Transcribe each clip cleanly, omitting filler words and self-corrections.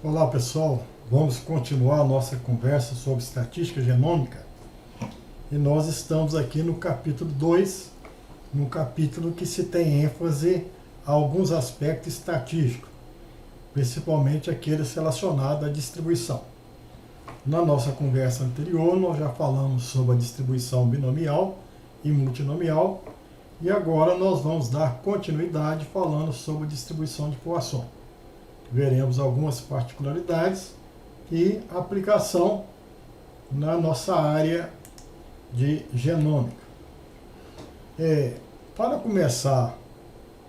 Olá pessoal, vamos continuar a nossa conversa sobre estatística genômica e nós estamos aqui no capítulo 2, no capítulo que se tem ênfase a alguns aspectos estatísticos, principalmente aqueles relacionados à distribuição. Na nossa conversa anterior nós já falamos sobre a distribuição binomial e multinomial e agora nós vamos dar continuidade falando sobre a distribuição de Poisson. Veremos algumas particularidades e aplicação na nossa área de genômica. Para começar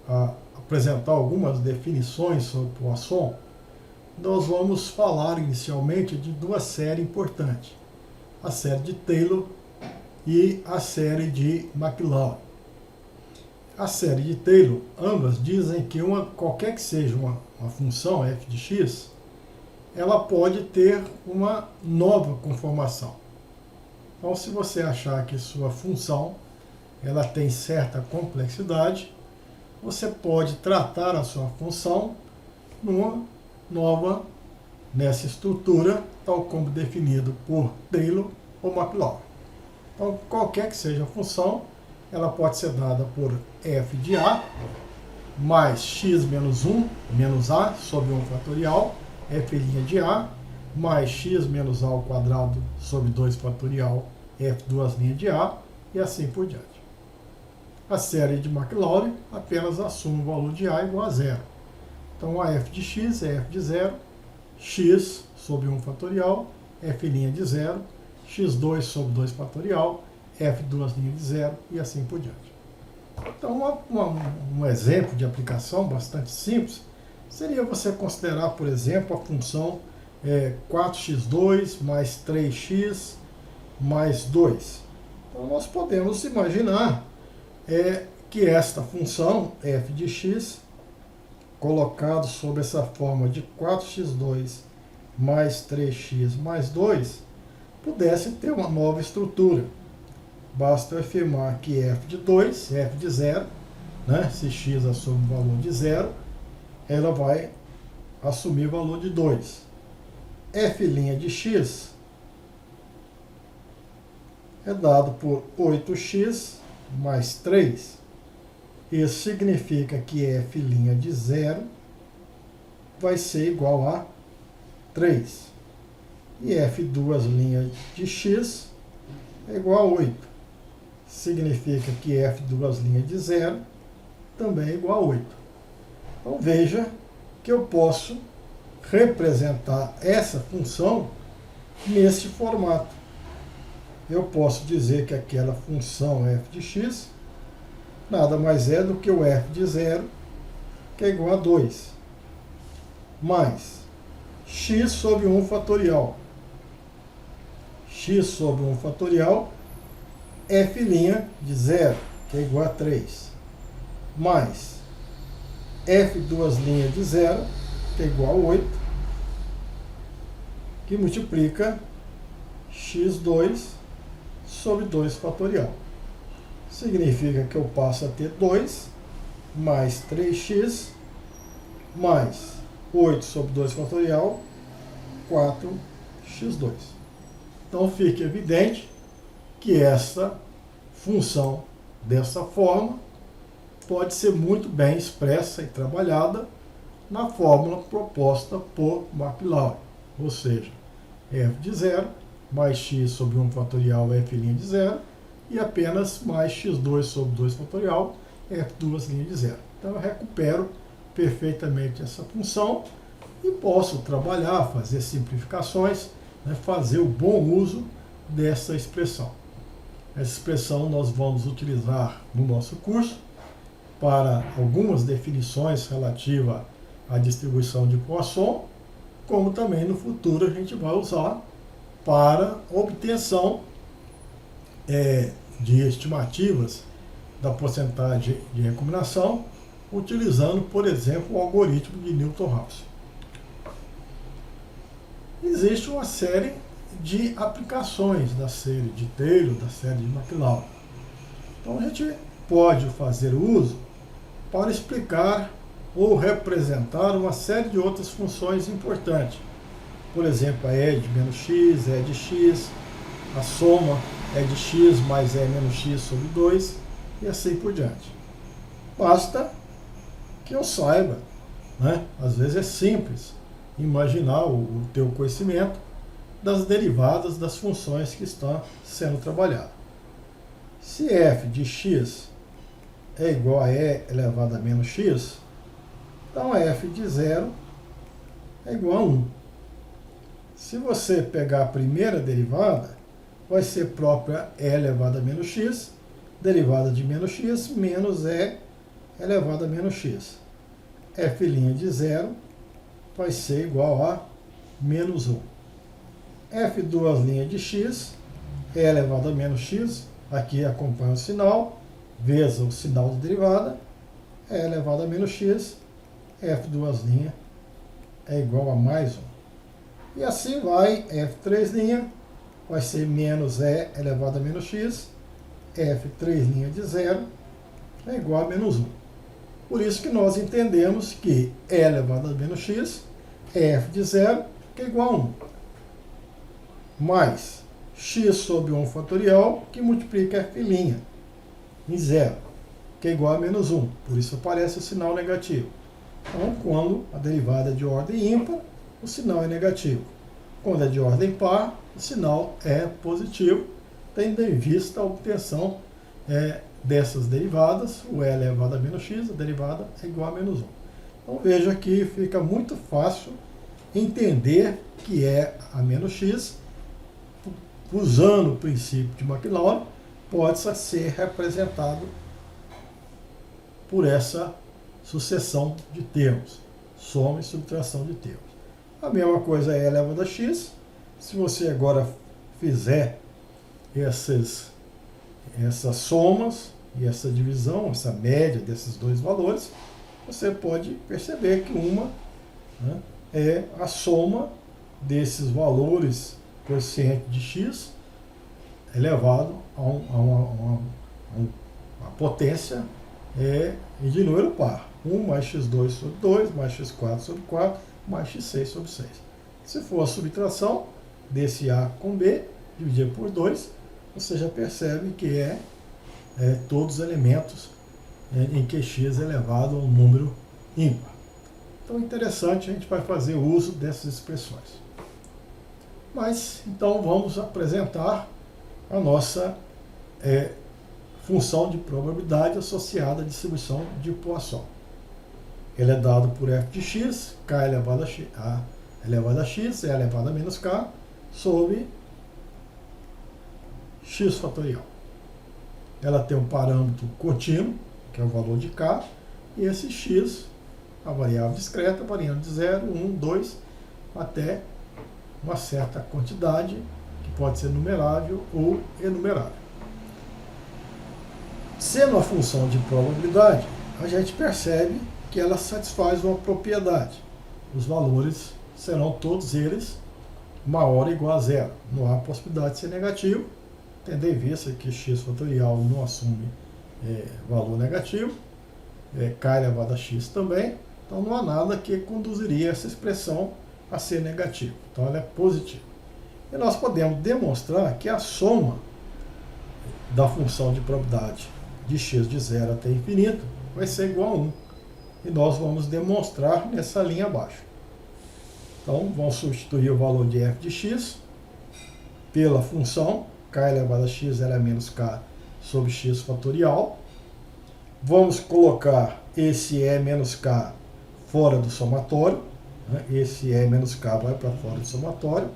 a apresentar algumas definições sobre Poisson, nós vamos falar inicialmente de duas séries importantes, a série de Taylor e a série de Maclaurin. A série de Taylor, ambas dizem que qualquer que seja uma função f de x, ela pode ter uma nova conformação. Então, se você achar que sua função ela tem certa complexidade, você pode tratar a sua função numa nova, nessa estrutura, tal como definido por Taylor ou Maclaurin. Então, qualquer que seja a função, ela pode ser dada por f de a mais x menos 1 menos a sobre 1 fatorial, f' de a mais x menos a ao quadrado sobre 2 fatorial, f duas linhas de a, e assim por diante. A série de Maclaurin apenas assume o valor de a igual a zero. Então a f de x é f de zero, x sobre 1 fatorial, f' de zero, x2 sobre 2 fatorial, f duas linhas de zero e assim por diante. Então, um exemplo de aplicação bastante simples seria você considerar, por exemplo, a função 4x2 mais 3x mais 2. Então, nós podemos imaginar que esta função, f de x, colocado sob essa forma de 4x2 mais 3x mais 2, pudesse ter uma nova estrutura. Basta eu afirmar que f de 2, f de 0, né, se x assume o valor de 0, ela vai assumir o valor de 2. f' de x é dado por 8x mais 3. Isso significa que f' de 0 vai ser igual a 3. E f duas linhas de x é igual a 8. Significa que f duas linhas de 0 também é igual a 8. Então veja que eu posso representar essa função nesse formato. Eu posso dizer que aquela função f de x nada mais é do que o f de 0, que é igual a 2, mais x sobre 1 fatorial. X sobre 1 fatorial, f' de 0, que é igual a 3, mais f duas linhas de 0, que é igual a 8, que multiplica x2 sobre 2 fatorial. Significa que eu passo a ter 2 mais 3x mais 8 sobre 2 fatorial, 4x2. Então fica evidente que essa função dessa forma pode ser muito bem expressa e trabalhada na fórmula proposta por Maclaurin, ou seja, f de 0 mais x sobre 1 fatorial f' de 0 e apenas mais x2 sobre 2 fatorial f duas linhas de 0. Então eu recupero perfeitamente essa função e posso trabalhar, fazer simplificações, né, fazer o bom uso dessa expressão. Essa expressão nós vamos utilizar no nosso curso para algumas definições relativas à distribuição de Poisson, como também no futuro a gente vai usar para obtenção de estimativas da porcentagem de recombinação, utilizando, por exemplo, o algoritmo de Newton-Raphson. Existe uma série de aplicações da série de Taylor, da série de Maclaurin. Então a gente pode fazer uso para explicar ou representar uma série de outras funções importantes. Por exemplo, a E de menos x, E de x, a soma é de x mais E menos x sobre 2 e assim por diante. Basta que eu saiba, né? Às vezes é simples imaginar o teu conhecimento das derivadas das funções que estão sendo trabalhadas. Se f de x é igual a E elevado a menos x, então f de 0 é igual a 1. Se você pegar a primeira derivada, vai ser própria E elevado a menos x, derivada de menos x, menos E elevado a menos x. F' de 0 vai ser igual a menos 1. F duas linhas de x, E elevado a menos x, aqui acompanha o sinal, vezes o sinal de derivada, E elevado a menos x, F duas linhas é igual a mais 1. E assim vai, F três linhas vai ser menos E elevado a menos x, F três linhas de 0 é igual a menos 1. Por isso que nós entendemos que E elevado a menos x, F de 0, que é igual a 1. Mais x sobre 1 fatorial, que multiplica F' em 0, que é igual a menos 1. Por isso aparece o sinal negativo. Então, quando a derivada é de ordem ímpar, o sinal é negativo. Quando é de ordem par, o sinal é positivo, tendo em vista a obtenção dessas derivadas. O E elevado a menos x, a derivada é igual a menos 1. Então veja que fica muito fácil entender que é a menos x, usando o princípio de Maclaurin, pode ser representado por essa sucessão de termos, soma e subtração de termos. A mesma coisa é E elevado a x. Se você agora fizer essas somas e essa divisão, essa média desses dois valores, você pode perceber que uma, né, é a soma desses valores coeficiente de x elevado a uma potência de número par. 1 mais x2 sobre 2, mais x4 sobre 4, mais x6 sobre 6. Se for a subtração desse A com B, dividir por 2, você já percebe que todos os elementos em que x é elevado a um número ímpar. Então, interessante, a gente vai fazer uso dessas expressões. Mas, então, vamos apresentar a nossa função de probabilidade associada à distribuição de Poisson. Ele é dado por f de x, k elevado a x, a elevado a x, e elevado a menos k, sobre x fatorial. Ela tem um parâmetro contínuo, que é o valor de k, e esse x, a variável discreta, variando de 0, 1, 2, até uma certa quantidade, que pode ser numerável ou enumerável. Sendo a função de probabilidade, a gente percebe que ela satisfaz uma propriedade. Os valores serão todos eles maior ou igual a 0. Não há possibilidade de ser negativo, tendo em vista que x fatorial não assume valor negativo, k elevado a x também, então não há nada que conduziria essa expressão a ser negativa. Então ela é positiva. E nós podemos demonstrar que a soma da função de probabilidade de x de 0 até infinito vai ser igual a 1. E nós vamos demonstrar nessa linha abaixo. Então, vamos substituir o valor de f de x pela função k elevado a x era menos k sobre x fatorial. Vamos colocar esse e menos k fora do somatório. Né? Esse e menos k vai para fora do somatório.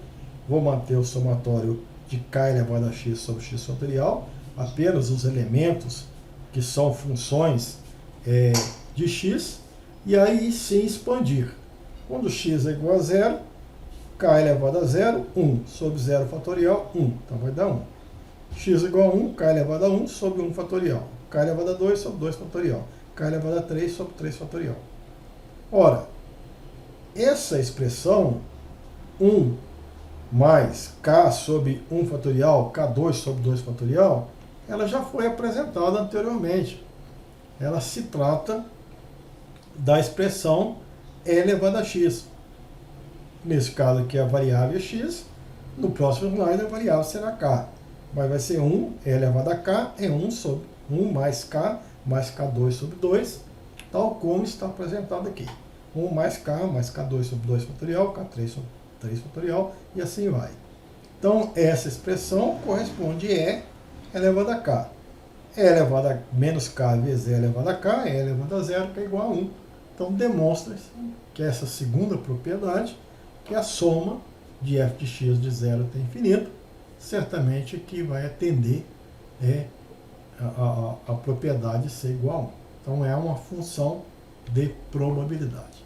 Vou manter o somatório de k elevado a x sobre x fatorial. Apenas os elementos que são funções de x, e aí sim expandir. Quando x é igual a 0, k elevado a 0, 1 sobre 0 fatorial, 1. Então vai dar 1. X igual a 1, k elevado a 1 sobre 1 fatorial. K elevado a 2 sobre 2 fatorial. K elevado a 3 sobre 3 fatorial. Ora, essa expressão 1 mais k sobre 1 fatorial, k2 sobre 2 fatorial, ela já foi apresentada anteriormente. Ela se trata da expressão e elevado a x. Nesse caso aqui a variável é x, no próximo slide a variável será k. Mas vai ser 1 e elevado a k é 1 sobre 1 mais k2 sobre 2, tal como está apresentado aqui. 1 mais k2 sobre 2 fatorial, k3 sobre 3 fatorial, e assim vai. Então, essa expressão corresponde a E elevado a k. E elevado a menos k vezes E elevado a k, E elevado a zero, que é igual a 1. Então, demonstra-se que essa segunda propriedade, que é a soma de f de x de 0 até infinito, certamente que vai atender a propriedade ser igual a 1. Então, é uma função de probabilidade.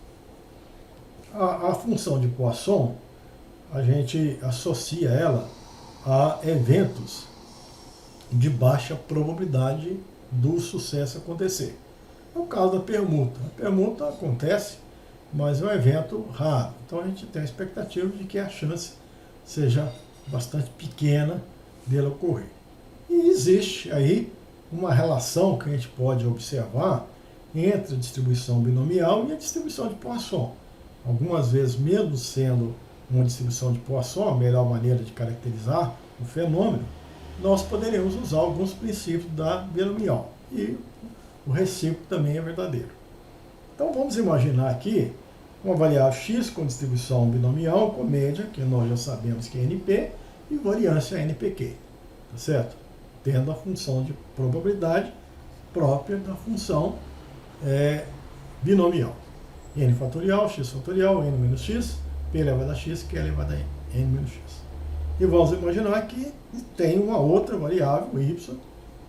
A função de Poisson, a gente associa ela a eventos de baixa probabilidade do sucesso acontecer. É o caso da permuta. A permuta acontece, mas é um evento raro. Então a gente tem a expectativa de que a chance seja bastante pequena dela ocorrer. E existe aí uma relação que a gente pode observar entre a distribuição binomial e a distribuição de Poisson. Algumas vezes, mesmo sendo uma distribuição de Poisson, a melhor maneira de caracterizar o fenômeno, nós poderemos usar alguns princípios da binomial. E o recíproco também é verdadeiro. Então vamos imaginar aqui uma variável x com distribuição binomial com média, que nós já sabemos que é NP, e variância NPQ, tá certo? Tendo a função de probabilidade própria da função binomial. N fatorial, x fatorial, n menos x, p elevado a x, q elevado a n menos x. E vamos imaginar que tem uma outra variável, y,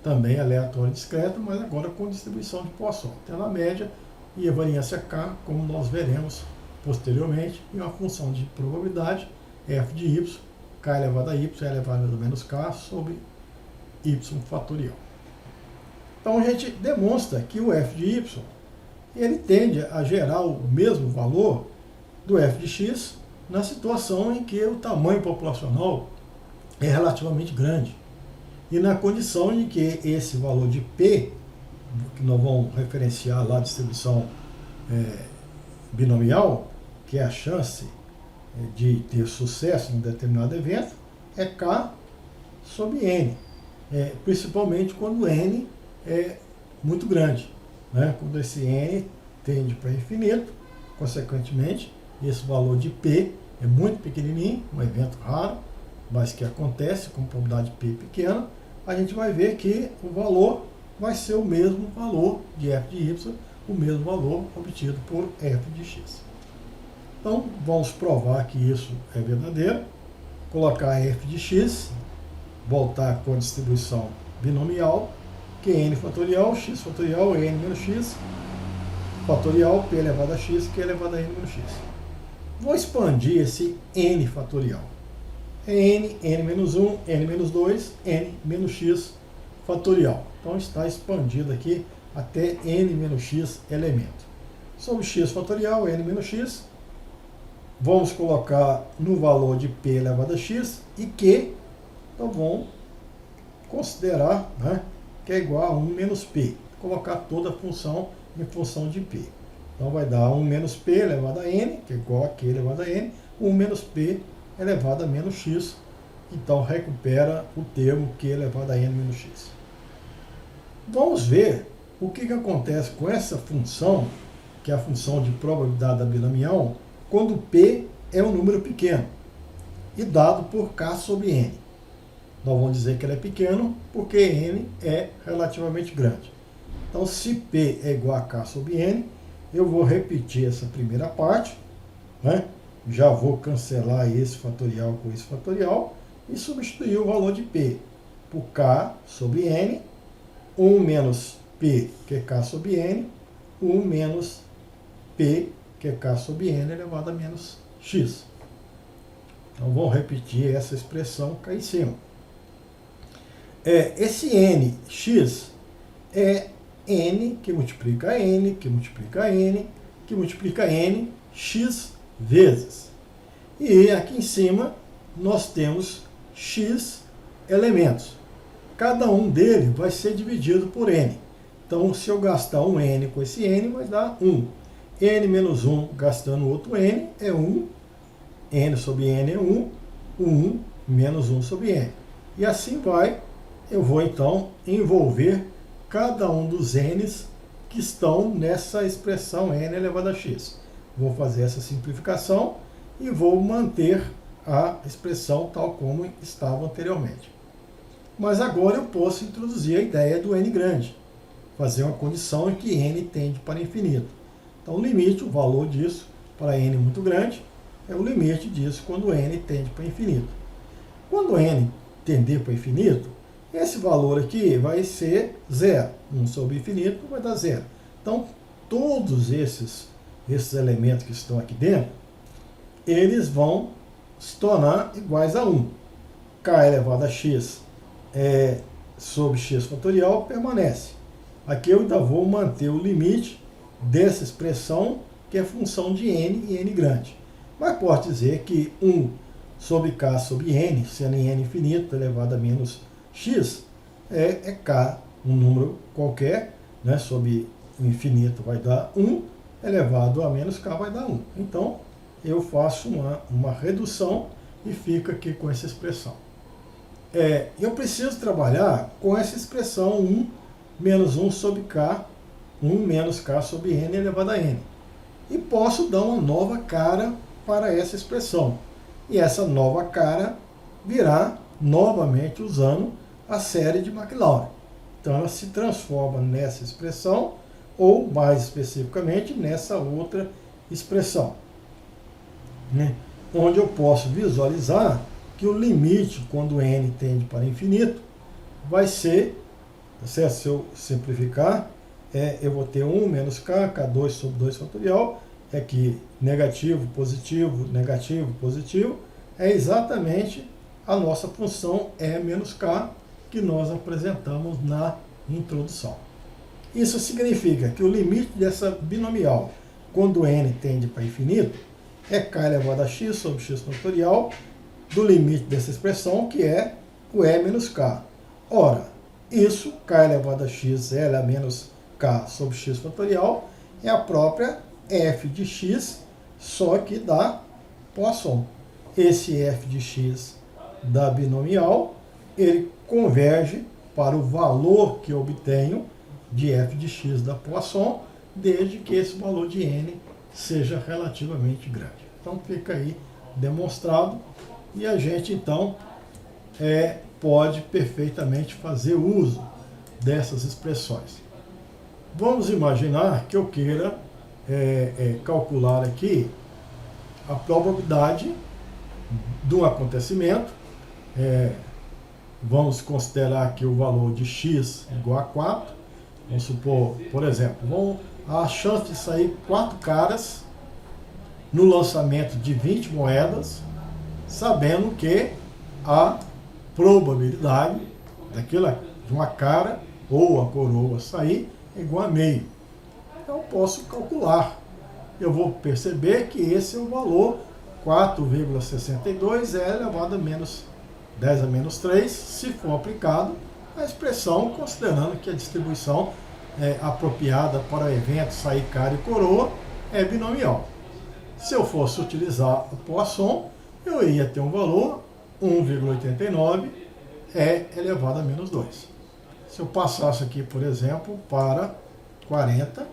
também aleatória e discreta, mas agora com distribuição de Poisson, tendo a média e a variância k, como nós veremos posteriormente, e uma função de probabilidade, f de y, k elevado a y elevado a menos k sobre y fatorial. Então a gente demonstra que o f de y ele tende a gerar o mesmo valor do f de x na situação em que o tamanho populacional é relativamente grande. E na condição de que esse valor de P, que nós vamos referenciar lá a distribuição binomial, que é a chance de ter sucesso em um determinado evento, é K sobre N. Principalmente quando N é muito grande. Quando esse N tende para infinito, consequentemente, esse valor de P é muito pequenininho, um evento raro, mas que acontece com probabilidade P pequena, a gente vai ver que o valor vai ser o mesmo valor de f de y, o mesmo valor obtido por f de x. Então, vamos provar que isso é verdadeiro, colocar f de x, voltar com a distribuição binomial, que é n fatorial, x fatorial, n menos x, fatorial, p elevado a x, q elevado a n menos x. Vou expandir esse n fatorial. É n menos 1, n menos 2, n menos x fatorial. Então está expandido aqui até n menos x elemento. Sobre x fatorial, n menos x, vamos colocar no valor de p elevado a x e q, então vamos considerar que é igual a 1 menos p. Colocar toda a função em função de p. Então vai dar 1 menos p elevado a n, que é igual a q elevado a n, 1 menos p elevado a menos x. Então recupera o termo q elevado a n menos x. Vamos ver o que acontece com essa função, que é a função de probabilidade da binomial, quando p é um número pequeno e dado por k sobre n. Nós vamos dizer que ele é pequeno porque n é relativamente grande. Então, se p é igual a k sobre n, eu vou repetir essa primeira parte, já vou cancelar esse fatorial com esse fatorial e substituir o valor de p por k sobre n, 1 menos p, que é k sobre n, 1 menos p, que é k sobre n elevado a menos x. Então, vou repetir essa expressão cá em cima. Esse nx é n que multiplica n, que multiplica n, que multiplica n, x vezes. E aqui em cima nós temos x elementos. Cada um deles vai ser dividido por n. Então, se eu gastar um n com esse n, vai dar 1. n menos 1 gastando outro n é 1, n sobre n é 1, 1 menos 1 sobre n. E assim vai, eu vou então envolver cada um dos n's que estão nessa expressão n elevado a x. Vou fazer essa simplificação e vou manter a expressão tal como estava anteriormente. Mas agora eu posso introduzir a ideia do n grande, fazer uma condição em que n tende para infinito. Então o limite, o valor disso para n muito grande, é o limite disso quando n tende para infinito. Quando n tender para infinito, esse valor aqui vai ser zero. 1 sobre infinito vai dar zero. Então todos esses elementos que estão aqui dentro, eles vão se tornar iguais a 1. k elevado a x sobre x fatorial permanece. Aqui eu ainda vou manter o limite dessa expressão, que é função de n e n grande. Mas pode dizer que 1 sobre k sobre n, sendo n infinito elevado a menos x, é k, um número qualquer, né, sobre o infinito vai dar 1, elevado a menos k vai dar 1. Então, eu faço uma redução e fica aqui com essa expressão. Eu preciso trabalhar com essa expressão 1 menos 1 sobre k, 1 menos k sobre n elevado a n. E posso dar uma nova cara para essa expressão. E essa nova cara virá novamente usando a série de Maclaurin. Então ela se transforma nessa expressão, ou mais especificamente nessa outra expressão, né? Onde eu posso visualizar que o limite, quando n tende para infinito, vai ser, se eu simplificar, eu vou ter 1 menos k, k2 sobre 2 fatorial, que negativo, positivo, é exatamente a nossa função E menos k que nós apresentamos na introdução. Isso significa que o limite dessa binomial, quando n tende para infinito, é k elevado a x sobre x fatorial do limite dessa expressão, que é o E menos k. Ora, isso, k elevado a x, L a menos k sobre x fatorial, é a própria f de x, só que da Poisson. Esse f de x da binomial, ele converge para o valor que eu obtenho de f de x da Poisson, desde que esse valor de n seja relativamente grande. Então fica aí demonstrado, e a gente então pode perfeitamente fazer uso dessas expressões. Vamos imaginar que eu queira calcular aqui a probabilidade de um acontecimento. Vamos considerar aqui o valor de x igual a 4. Vamos supor, por exemplo, a chance de sair 4 caras no lançamento de 20 moedas, sabendo que a probabilidade de uma cara ou a coroa sair é igual a meio. Então eu posso calcular. Eu vou perceber que esse é o valor 4,62 elevado a menos 10 a menos 3, se for aplicado a expressão, considerando que a distribuição apropriada para o evento sair cara e coroa é binomial. Se eu fosse utilizar o Poisson, eu ia ter um valor 1,89 elevado a menos 2. Se eu passasse aqui, por exemplo, para 40,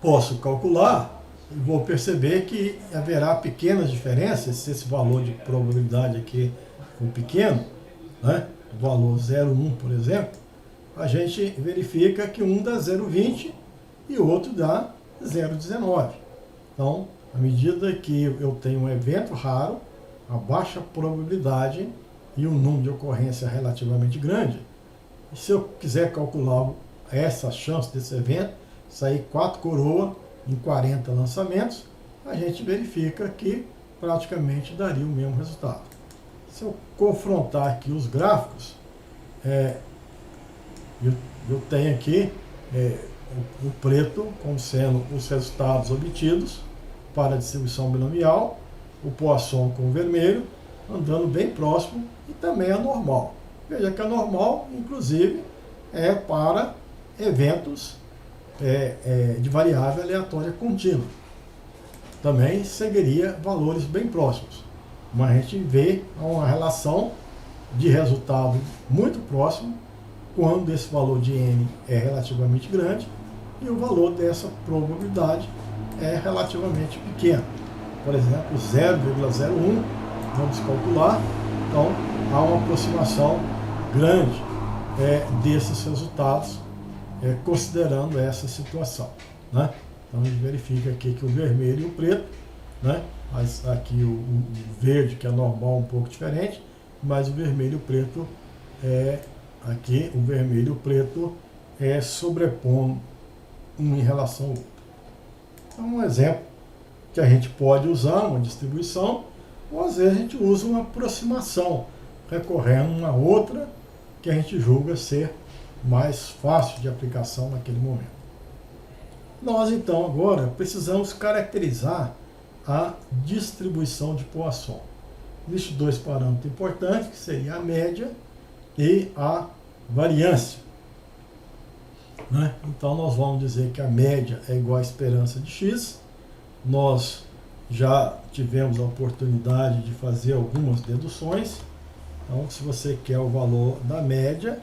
posso calcular e vou perceber que haverá pequenas diferenças. Se esse valor de probabilidade aqui for pequeno, né, o valor 0,1, por exemplo, a gente verifica que um dá 0,20 e o outro dá 0,19. Então, à medida que eu tenho um evento raro, a baixa probabilidade e um número de ocorrência relativamente grande, se eu quiser calcular essa chance desse evento, sair 4 coroas em 40 lançamentos, a gente verifica que praticamente daria o mesmo resultado. Se eu confrontar aqui os gráficos, eu tenho aqui o preto como sendo os resultados obtidos para a distribuição binomial, o Poisson com o vermelho, andando bem próximo, e também a normal. Veja que a normal, inclusive, é para eventos de variável aleatória contínua. Também seguiria valores bem próximos. Mas a gente vê uma relação de resultado muito próximo quando esse valor de n é relativamente grande e o valor dessa probabilidade é relativamente pequeno. Por exemplo, 0,01, vamos calcular. Então, há uma aproximação grande desses resultados, considerando essa situação, né? Então, a gente verifica aqui que o vermelho e o preto, né? Mas aqui o verde, que é normal, um pouco diferente, mas o vermelho e o preto aqui o vermelho e o preto sobrepondo um em relação ao outro. Então, um exemplo que a gente pode usar, uma distribuição, ou às vezes a gente usa uma aproximação, recorrendo a uma outra que a gente julga ser mais fácil de aplicação naquele momento. Nós, então, agora precisamos caracterizar a distribuição de Poisson. Existem dois parâmetros importantes, que seria a média e a variância, né? Então, nós vamos dizer que a média é igual à esperança de x. Nós já tivemos a oportunidade de fazer algumas deduções. Então, se você quer o valor da média,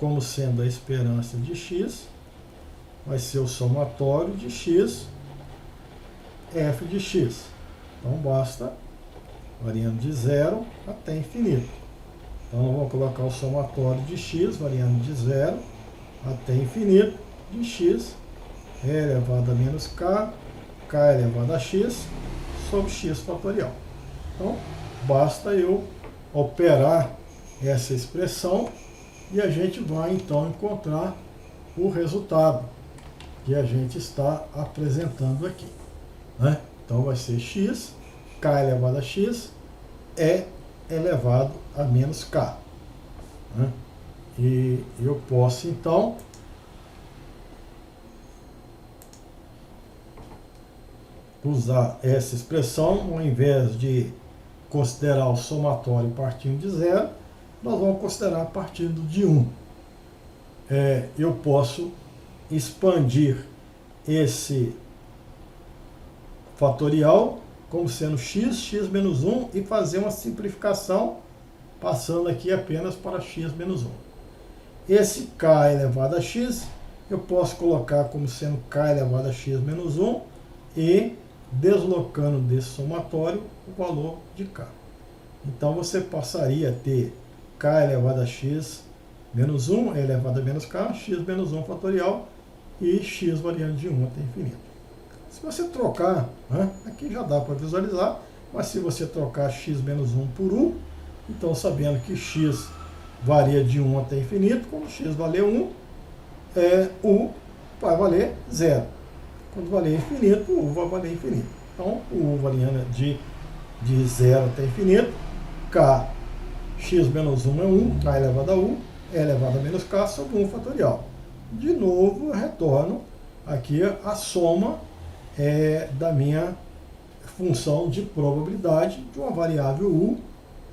como sendo a esperança de x, vai ser o somatório de x, f de x. Então, basta, variando de 0 até infinito. Então, eu vou colocar o somatório de x, variando de 0 até infinito, de x, e elevado a menos k, k elevado a x, sobre x fatorial. Então, basta eu operar essa expressão e a gente vai, então, encontrar o resultado que a gente está apresentando aqui, né? Então, vai ser x, k elevado a x, e elevado a menos k, né? E eu posso, então, usar essa expressão, ao invés de considerar o somatório partindo de 0, nós vamos considerar partindo de 1. Eu posso expandir esse fatorial como sendo x, x menos 1 e fazer uma simplificação passando aqui apenas para x menos 1. Esse k elevado a x eu posso colocar como sendo k elevado a x menos 1 e deslocando desse somatório o valor de k. Então você passaria a ter k elevado a x menos 1 elevado a menos k, x menos 1 fatorial e x variando de 1 até infinito. Se você trocar, né, aqui já dá para visualizar, mas se você trocar x menos 1 por 1, então sabendo que x varia de 1 até infinito, quando x valer 1, u vai valer 0. Quando valer infinito, o u vai valer infinito. Então, o u variando de 0 até infinito, k, x menos 1 é 1, k elevado a u, é elevado a menos k sobre 1 fatorial. De novo, eu retorno aqui a soma da minha função de probabilidade de uma variável u,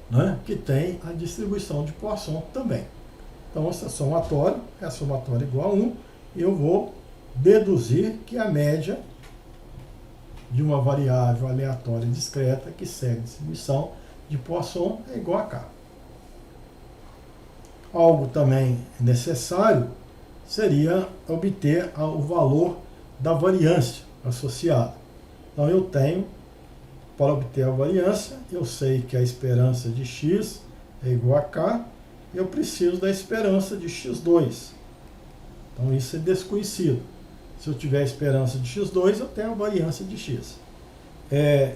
né, que tem a distribuição de Poisson também. Então, esse somatório é somatório igual a 1, e eu vou deduzir que a média de uma variável aleatória discreta que segue a distribuição de Poisson é igual a k. Algo também necessário seria obter o valor da variância associada. Então, eu tenho, para obter a variância, eu sei que a esperança de x é igual a k, eu preciso da esperança de x2. Então, isso é desconhecido. Se eu tiver a esperança de x2, eu tenho a variância de x.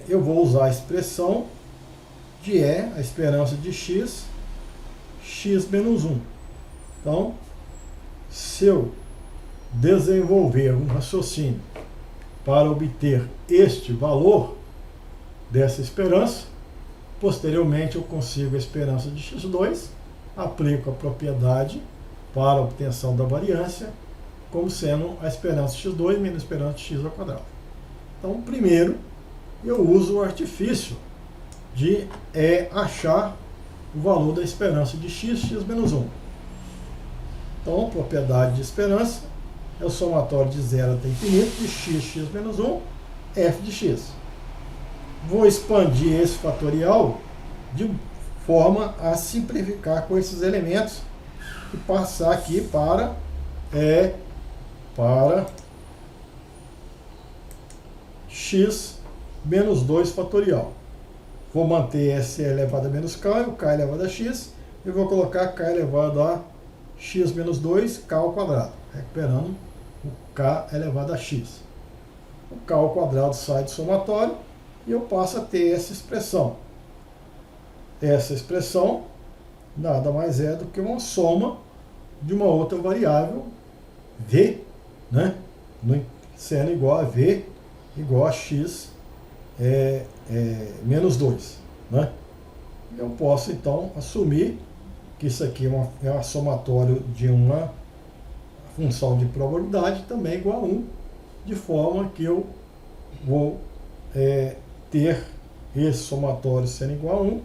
Eu vou usar a expressão de a esperança de x, x menos 1. Então, se eu desenvolver um raciocínio para obter este valor dessa esperança, posteriormente eu consigo a esperança de x2, aplico a propriedade para a obtenção da variância, como sendo a esperança de x2 menos a esperança de x ao quadrado. Então, primeiro, eu uso o artifício de achar o valor da esperança de x, x menos 1. Então, propriedade de esperança, é o somatório de 0 até infinito de x menos 1, f de x. Vou expandir esse fatorial de forma a simplificar com esses elementos e passar aqui para x menos 2 fatorial. Vou manter s elevado a menos k e o k elevado a x, e vou colocar k elevado a x menos 2, k ao quadrado, recuperando o k elevado a x. O k ao quadrado sai do somatório e eu passo a ter essa expressão. Essa expressão nada mais é do que uma soma de uma outra variável, v, né? Sendo igual a v igual a x menos 2. Né? Eu posso, então, assumir que isso aqui é um somatório de uma função de probabilidade também igual a 1, de forma que eu vou ter esse somatório sendo igual a 1,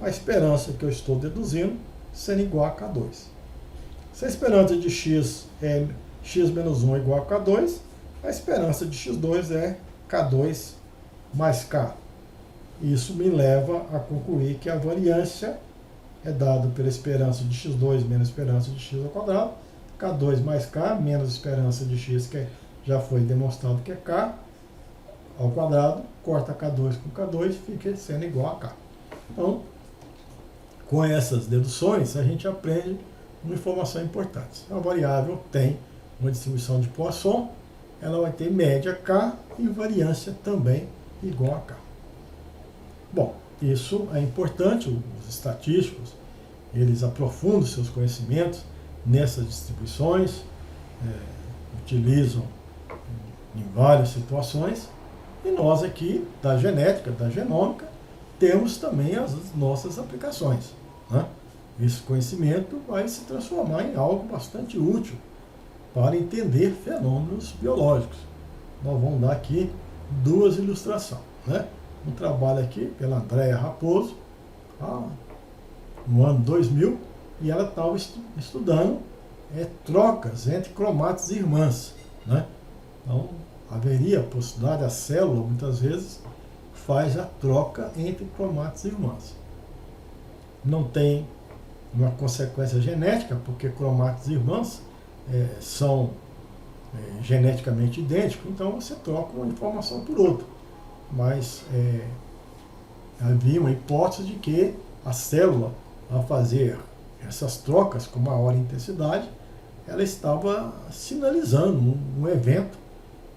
a esperança que eu estou deduzindo sendo igual a K2. Se a esperança de x é x menos 1 é igual a K2, a esperança de x2 é K2 mais K. Isso me leva a concluir que a variância é dada pela esperança de x2 menos esperança de x ao quadrado, K2 mais K, menos esperança de x, que já foi demonstrado que é K, ao quadrado, corta K2 com K2, fica sendo igual a K. Então, com essas deduções, a gente aprende uma informação importante. A variável tem uma distribuição de Poisson, ela vai ter média K e variância também igual a K. Bom, isso é importante, os estatísticos, eles aprofundam seus conhecimentos nessas distribuições, utilizam em várias situações, e nós aqui, da genética, da genômica, temos também as nossas aplicações. Né? Esse conhecimento vai se transformar em algo bastante útil para entender fenômenos biológicos. Nós vamos dar aqui duas ilustrações. Né? Um trabalho aqui pela Andréa Raposo, no ano 2000, e ela estava estudando trocas entre cromátides irmãs. Né? Então, haveria a possibilidade, a célula, muitas vezes, faz a troca entre cromátides irmãs. Não tem uma consequência genética, porque cromátides irmãs são geneticamente idênticos, então você troca uma informação por outra. Mas havia uma hipótese de que a célula, ao fazer essas trocas com maior intensidade, ela estava sinalizando um evento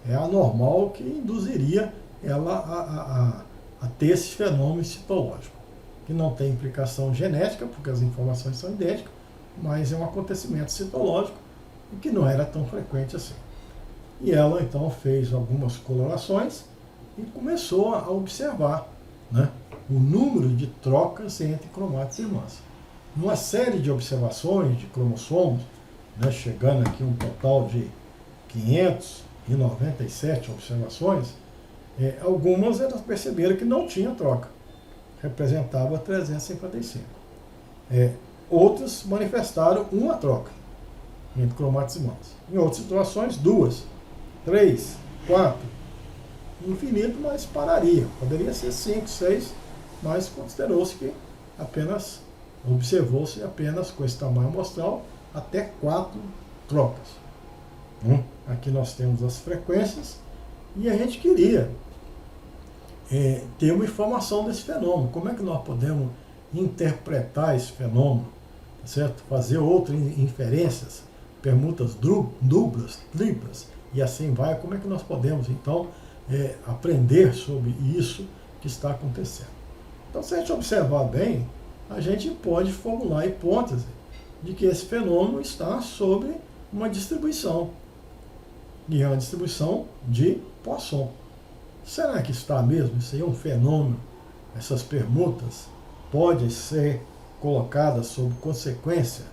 anormal que induziria ela a ter esse fenômeno citológico, que não tem implicação genética, porque as informações são idênticas, mas é um acontecimento citológico e que não era tão frequente assim. E ela, então, fez algumas colorações e começou a observar, né, o número de trocas entre cromátides irmãs. Numa série de observações de cromossomos, né, chegando aqui um total de 597 observações, algumas elas perceberam que não tinha troca, representava 355. Outras manifestaram uma troca entre cromátides irmãos. Em outras situações, 2, 3, 4, infinito, mas pararia. Poderia ser 5, 6, mas considerou-se que observou-se apenas com esse tamanho amostral até 4 trocas. Aqui nós temos as frequências e a gente queria ter uma informação desse fenômeno. Como é que nós podemos interpretar esse fenômeno, certo? Fazer outras inferências, permutas duplas, triplas, e assim vai. Como é que nós podemos, então, aprender sobre isso que está acontecendo? Então, se a gente observar bem, a gente pode formular a hipótese de que esse fenômeno está sobre uma distribuição, e é uma distribuição de Poisson. Será que está mesmo? Isso aí é um fenômeno? Essas permutas podem ser colocadas sob consequência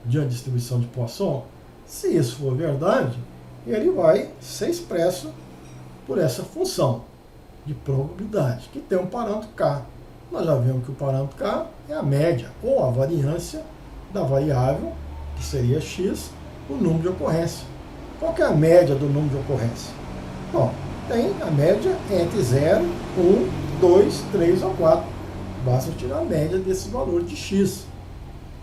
de uma distribuição de Poisson? Se isso for verdade, ele vai ser expresso por essa função de probabilidade, que tem um parâmetro K. Nós já vimos que o parâmetro K é a média, ou a variância da variável, que seria x, o número de ocorrência. Qual que é a média do número de ocorrência? Bom, tem a média entre 0, 1, 2, 3 ou 4. Basta tirar a média desse valor de x,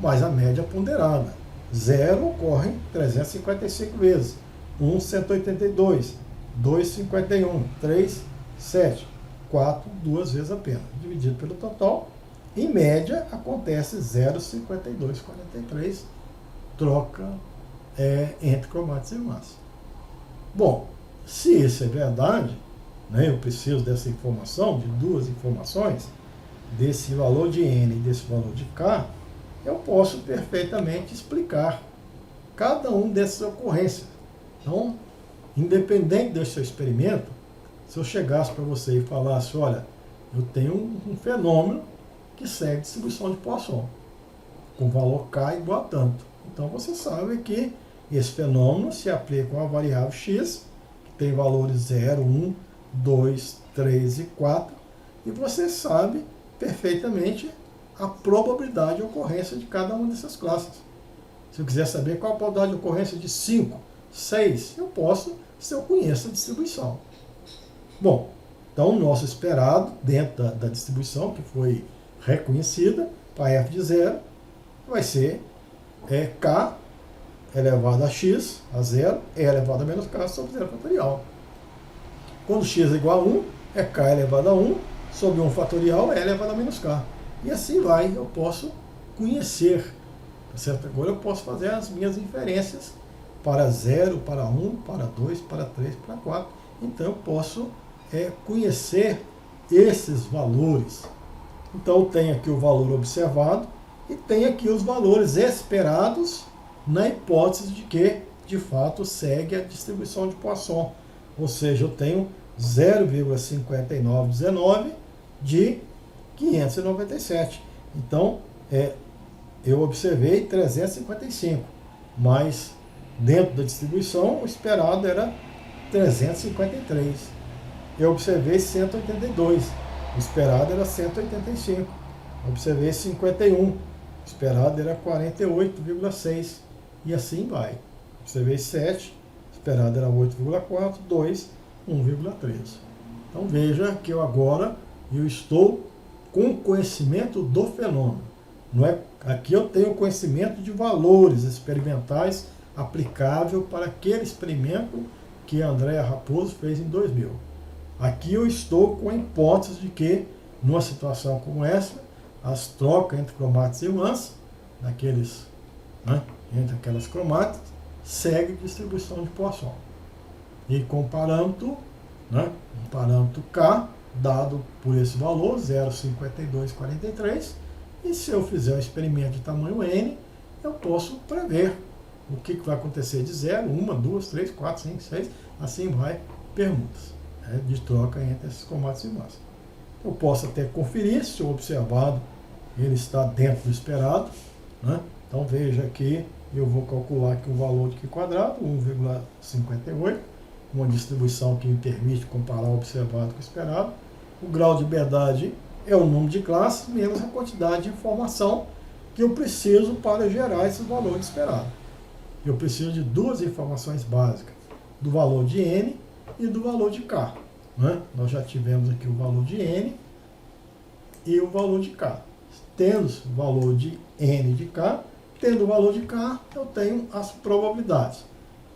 mais a média ponderada. 0 ocorre 355 vezes, 1, 182, 2, 51, 3, 7, 4, 2 vezes apenas. Dividido pelo total, em média, acontece 0,5243, troca entre cromáticos e irmãs. Bom, se isso é verdade, né, eu preciso dessa informação, de duas informações, desse valor de N e desse valor de K, eu posso perfeitamente explicar cada um dessas ocorrências. Então, independente desse seu experimento, se eu chegasse para você e falasse, olha, eu tenho um fenômeno que segue distribuição de Poisson, com valor K igual a tanto. Então você sabe que esse fenômeno se aplica a uma variável x, que tem valores 0, 1, 2, 3 e 4, e você sabe perfeitamente a probabilidade de ocorrência de cada uma dessas classes. Se eu quiser saber qual a probabilidade de ocorrência de 5, 6, eu posso, se eu conheço a distribuição. Bom, então o nosso esperado dentro da distribuição, que foi reconhecida, para f de 0, vai ser k elevado a x, a 0, e elevado a menos k sobre 0 fatorial. Quando x é igual a 1, é k elevado a 1, sobre 1 fatorial, é elevado a menos k. E assim vai, eu posso conhecer, tá certo? Agora eu posso fazer as minhas inferências para 0, para 1, para 2, para 3, para 4. Então eu posso conhecer esses valores. Então eu tenho aqui o valor observado e tenho aqui os valores esperados na hipótese de que, de fato, segue a distribuição de Poisson. Ou seja, eu tenho 0,5919 de 597. Então, eu observei 355, mas dentro da distribuição o esperado era 353. Eu observei 182, o esperado era 185. Eu observei 51, o esperado era 48,6. E assim vai. Observei 7, o esperado era 8,4, 2, 1,3. Então veja que eu estou com conhecimento do fenômeno. Não é, aqui eu tenho conhecimento de valores experimentais aplicável para aquele experimento que a Andréa Raposo fez em 2000. Aqui eu estou com a hipótese de que, numa situação como essa, as trocas entre cromáticos e ímãs, entre aquelas cromáticas, segue distribuição de Poisson. E com parâmetro, um parâmetro K, dado por esse valor, 0,5243, e se eu fizer um experimento de tamanho N, eu posso prever o que vai acontecer de 0, 1, 2, 3, 4, 5, 6, assim vai, permutas, de troca entre esses cromáticos e ímãs. Eu posso até conferir se o observado ele está dentro do esperado, Então veja que eu vou calcular aqui um valor de Q quadrado, 1,58, uma distribuição que me permite comparar o observado com o esperado. O grau de liberdade é o número de classes menos a quantidade de informação que eu preciso para gerar esse valor de esperado. Eu preciso de duas informações básicas, do valor de N e do valor de K. Nós já tivemos aqui o valor de N e o valor de K. Tendo o valor de N e de K, tendo o valor de K, eu tenho as probabilidades.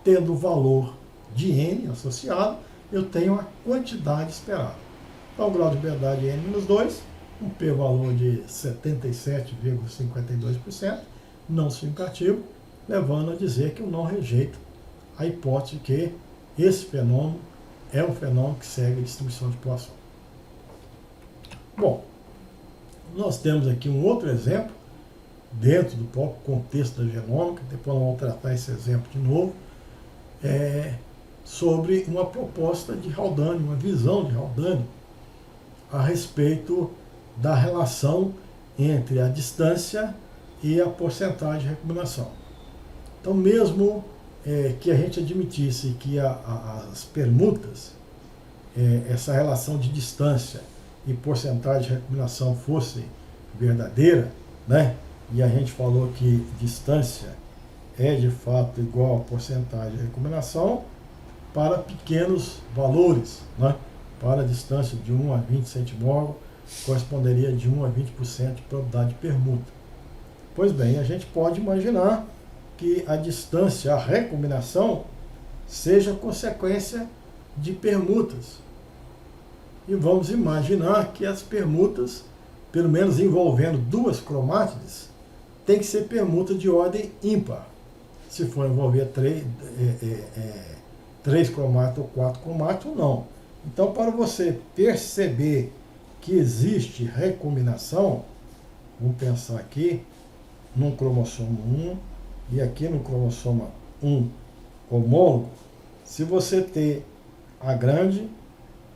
Tendo o valor de N associado, eu tenho a quantidade esperada. Então, o grau de liberdade é N-2, um p-valor de 77,52%, não significativo, levando a dizer que eu não rejeito a hipótese que esse fenômeno é um fenômeno que segue a distribuição de Poisson. Bom, nós temos aqui um outro exemplo, dentro do próprio contexto da genômica, depois nós vamos tratar esse exemplo de novo, sobre uma proposta de Haldane, uma visão de Haldane a respeito da relação entre a distância e a porcentagem de recombinação. Então, mesmo que a gente admitisse que as permutas, essa relação de distância e porcentagem de recombinação fosse verdadeira, e a gente falou que distância é de fato igual a porcentagem de recombinação para pequenos valores, né? Para a distância de 1 a 20 centimol, corresponderia de 1 a 20% de probabilidade de permuta. Pois bem, a gente pode imaginar que a distância, a recombinação, seja consequência de permutas. E vamos imaginar que as permutas, pelo menos envolvendo duas cromátides, tem que ser permuta de ordem ímpar. Se for envolver três cromátides ou quatro cromátides, não. Então, para você perceber que existe recombinação, vamos pensar aqui num cromossomo 1 e aqui no cromossomo 1 homólogo, se você ter A grande,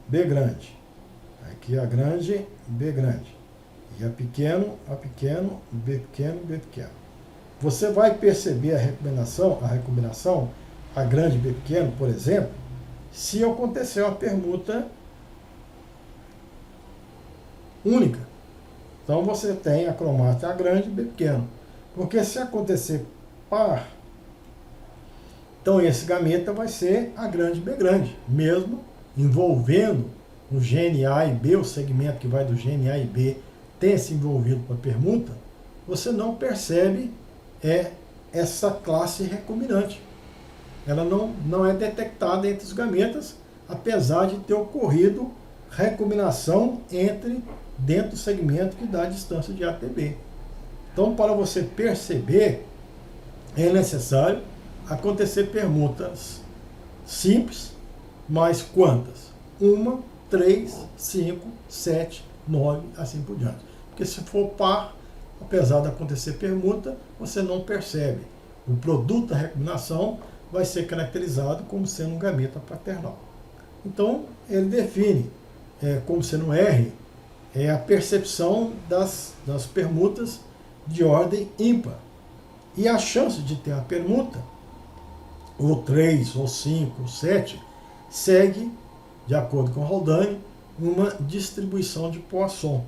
B grande, aqui A grande, B grande, e A pequeno, B pequeno, B pequeno. Você vai perceber a recombinação, A grande, B pequeno, por exemplo, se acontecer uma permuta única. Então você tem a cromátide A grande e B pequeno. Porque se acontecer par, então esse gameta vai ser A grande e B grande, mesmo envolvendo o gene A e B, o segmento que vai do gene A e B tenha se envolvido com a permuta, você não percebe essa classe recombinante. Ela não é detectada entre os gametas, apesar de ter ocorrido recombinação dentro do segmento que dá a distância de A até B. Então, para você perceber, é necessário acontecer permutas simples, mas quantas? 1, 3, 5, 7, 9, assim por diante. Porque se for par, apesar de acontecer permuta, você não percebe. O produto da recombinação vai ser caracterizado como sendo um gameta paternal. Então, ele define como sendo R, a percepção das permutas de ordem ímpar. E a chance de ter a permuta, ou 3, ou 5, ou 7, segue, de acordo com Haldane, uma distribuição de Poisson.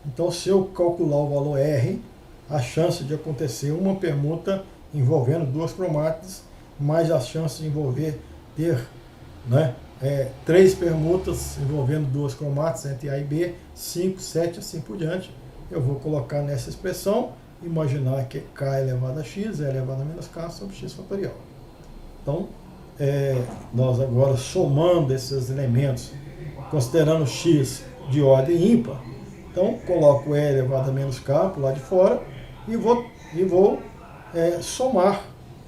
Então, se eu calcular o valor R, a chance de acontecer uma permuta envolvendo duas cromátides, mais a chance de ter 3 permutas envolvendo duas cromátides entre A e B, 5, 7, assim por diante. Eu vou colocar nessa expressão, imaginar que K elevado a X é elevado a menos K sobre X fatorial. Então, nós agora somando esses elementos, considerando X de ordem ímpar, então coloco E elevado a menos K para o lado de fora e vou somar,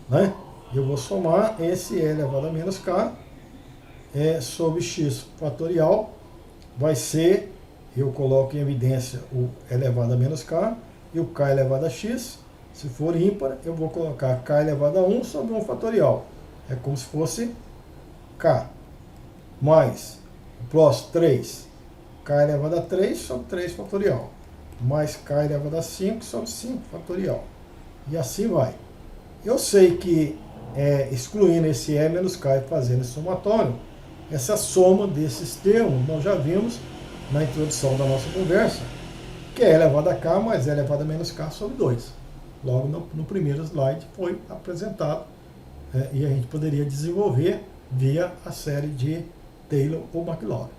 né? Eu vou somar esse E elevado a menos K sobre X fatorial, vai ser, eu coloco em evidência o elevado a menos K e o K elevado a X. Se for ímpar, eu vou colocar K elevado a 1 sobre 1 fatorial. É como se fosse K. Mais o próximo 3. K elevado a 3 sobre 3 fatorial. Mais K elevado a 5 sobre 5 fatorial. E assim vai. Eu sei que excluindo esse E menos K e fazendo esse somatório, essa soma desses termos nós já vimos na introdução da nossa conversa, que é elevado a K mais E elevado a menos K sobre 2. Logo no primeiro slide foi apresentado e a gente poderia desenvolver via a série de Taylor ou Maclaurin.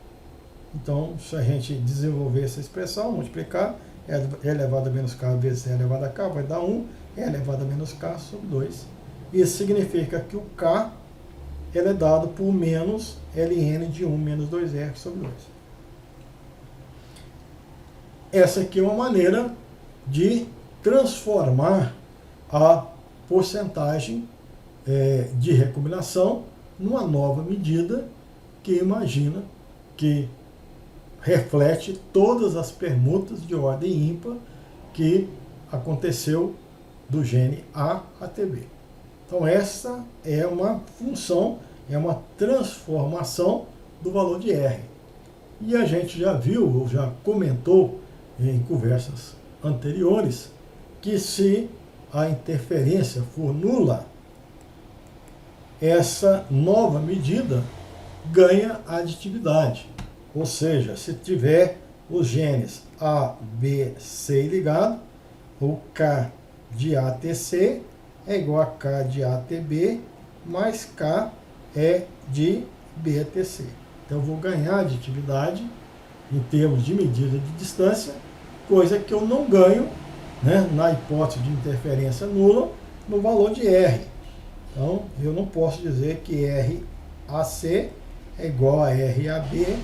Então, se a gente desenvolver essa expressão, multiplicar E elevado a menos K vezes E elevado a K vai dar 1, E elevado a menos K sobre 2. Isso significa que o K ele é dado por menos ln de 1 menos 2R sobre 2. Essa aqui é uma maneira de transformar a porcentagem de recombinação numa nova medida que imagina que reflete todas as permutas de ordem ímpar que aconteceu do gene A até B. Então essa é uma função, é uma transformação do valor de R. E a gente já viu, ou já comentou em conversas anteriores, que se a interferência for nula, essa nova medida ganha aditividade. Ou seja, se tiver os genes A, B, C ligado, o K de A até C, é igual a K de ATB mais K de BTC. Então eu vou ganhar aditividade em termos de medida de distância, coisa que eu não ganho, né, na hipótese de interferência nula no valor de R. Então eu não posso dizer que RAC é igual a RAB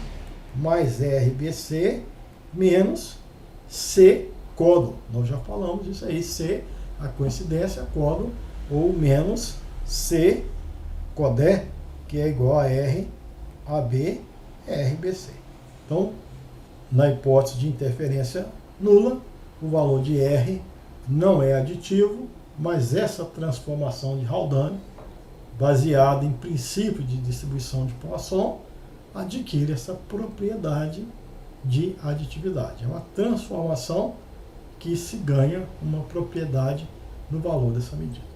mais RBC menos C codo. Nós já falamos disso aí, C, a coincidência, codo, ou menos C codé, que é igual a RAB RBC. Então, na hipótese de interferência nula, o valor de R não é aditivo, mas essa transformação de Haldane, baseada em princípio de distribuição de Poisson, adquire essa propriedade de aditividade. É uma transformação que se ganha uma propriedade no valor dessa medida.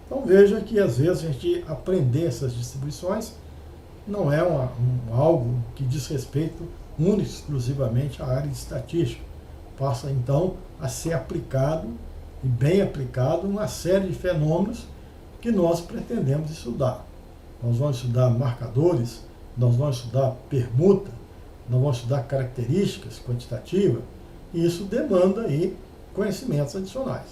Então veja que às vezes a gente aprender essas distribuições não é algo que diz respeito única e exclusivamente à área de estatística. Passa então a ser aplicado, e bem aplicado, uma série de fenômenos que nós pretendemos estudar. Nós vamos estudar marcadores, nós vamos estudar permuta, nós vamos estudar características quantitativas, e isso demanda aí conhecimentos adicionais.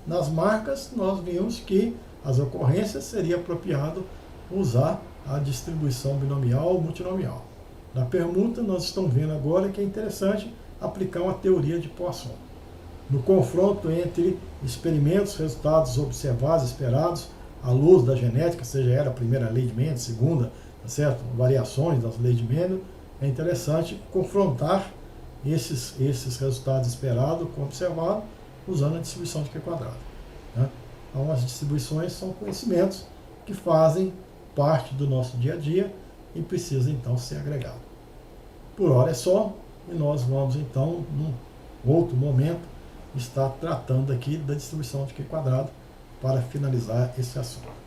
Nas marcas, nós vimos que as ocorrências seria apropriado usar a distribuição binomial ou multinomial. Na permuta, nós estamos vendo agora que é interessante aplicar uma teoria de Poisson. No confronto entre experimentos, resultados observados, esperados, à luz da genética, seja ela a primeira lei de Mendes, segunda, tá certo? Variações das leis de Mendel, é interessante confrontar esses resultados esperados com observado usando a distribuição de Q². Né? Então, as distribuições são conhecimentos que fazem parte do nosso dia a dia e precisam, então, ser agregados. Por hora é só, e nós vamos, então, num outro momento, estar tratando aqui da distribuição de Q² para finalizar esse assunto.